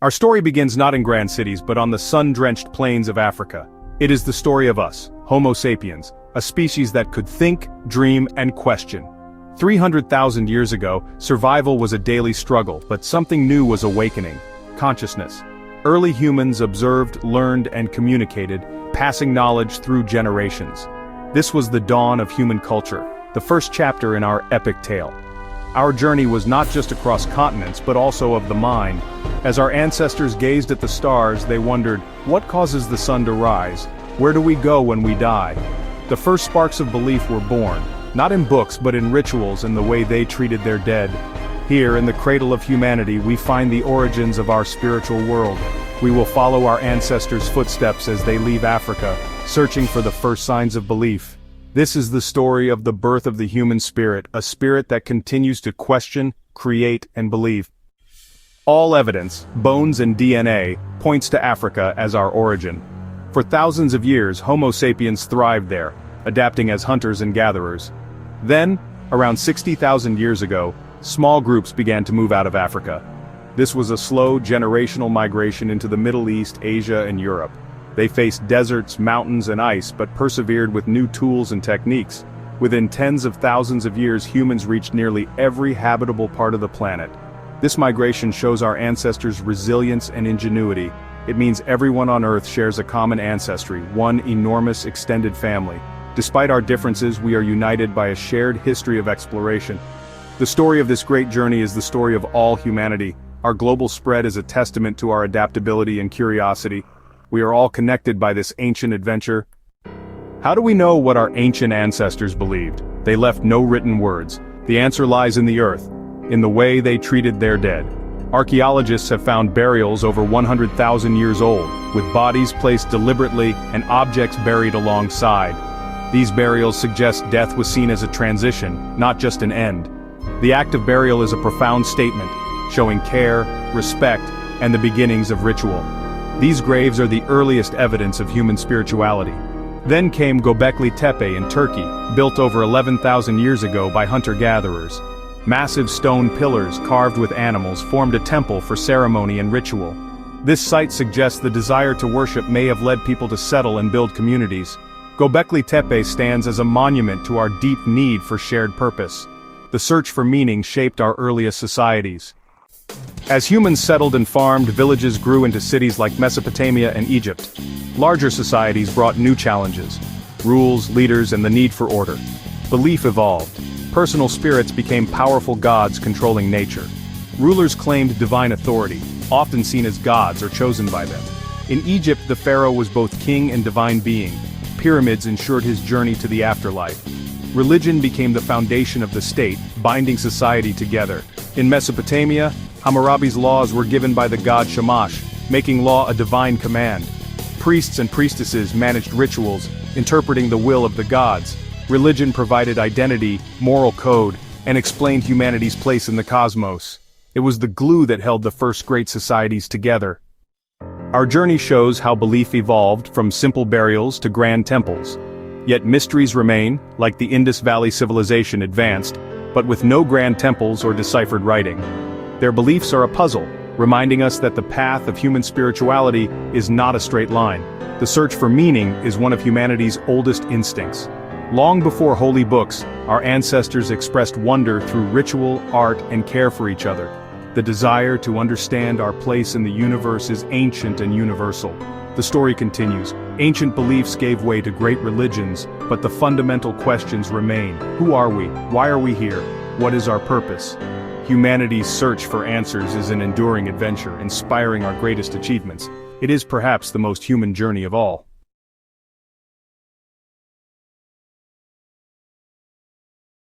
Our story begins not in grand cities but on the sun-drenched plains of Africa. It is the story of us, Homo sapiens, a species that could think, dream, and question. 300,000 years ago, survival was a daily struggle, but something new was awakening: consciousness. Early humans observed, learned, and communicated, passing knowledge through generations. This was the dawn of human culture, the first chapter in our epic tale. Our journey was not just across continents but also of the mind. As our ancestors gazed at the stars, they wondered, what causes the sun to rise? Where do we go when we die? The first sparks of belief were born, not in books but in rituals and the way they treated their dead. Here, in the cradle of humanity, we find the origins of our spiritual world. We will follow our ancestors' footsteps as they leave Africa, searching for the first signs of belief. This is the story of the birth of the human spirit, a spirit that continues to question, create, and believe. All evidence, bones and DNA, points to Africa as our origin. For thousands of years, Homo sapiens thrived there, adapting as hunters and gatherers. Then, around 60,000 years ago, small groups began to move out of Africa. This was a slow, generational migration into the Middle East, Asia, and Europe. They faced deserts, mountains, and ice, but persevered with new tools and techniques. Within tens of thousands of years, humans reached nearly every habitable part of the planet. This migration shows our ancestors' resilience and ingenuity. It means everyone on Earth shares a common ancestry, one enormous extended family. Despite our differences, we are united by a shared history of exploration. The story of this great journey is the story of all humanity. Our global spread is a testament to our adaptability and curiosity. We are all connected by this ancient adventure. How do we know what our ancient ancestors believed? They left no written words. The answer lies in the earth, in the way they treated their dead. Archaeologists have found burials over 100,000 years old, with bodies placed deliberately and objects buried alongside. These burials suggest death was seen as a transition, not just an end. The act of burial is a profound statement, showing care, respect, and the beginnings of ritual. These graves are the earliest evidence of human spirituality. Then came Göbekli Tepe in Turkey, built over 11,000 years ago by hunter-gatherers. Massive stone pillars carved with animals formed a temple for ceremony and ritual. This site suggests the desire to worship may have led people to settle and build communities. Göbekli Tepe stands as a monument to our deep need for shared purpose. The search for meaning shaped our earliest societies. As humans settled and farmed, villages grew into cities like Mesopotamia and Egypt. Larger societies brought new challenges: rules, leaders, and the need for order. Belief evolved. Personal spirits became powerful gods controlling nature. Rulers claimed divine authority, often seen as gods or chosen by them. In Egypt, the pharaoh was both king and divine being. Pyramids ensured his journey to the afterlife. Religion became the foundation of the state, binding society together. In Mesopotamia, Hammurabi's laws were given by the god Shamash, making law a divine command. Priests and priestesses managed rituals, interpreting the will of the gods. Religion provided identity, moral code, and explained humanity's place in the cosmos. It was the glue that held the first great societies together. Our journey shows how belief evolved from simple burials to grand temples. Yet mysteries remain, like the Indus Valley Civilization advanced, but with no grand temples or deciphered writing. Their beliefs are a puzzle, reminding us that the path of human spirituality is not a straight line. The search for meaning is one of humanity's oldest instincts. Long before holy books, our ancestors expressed wonder through ritual, art, and care for each other. The desire to understand our place in the universe is ancient and universal. The story continues. Ancient beliefs gave way to great religions, but the fundamental questions remain. Who are we? Why are we here? What is our purpose? Humanity's search for answers is an enduring adventure, inspiring our greatest achievements. It is perhaps the most human journey of all.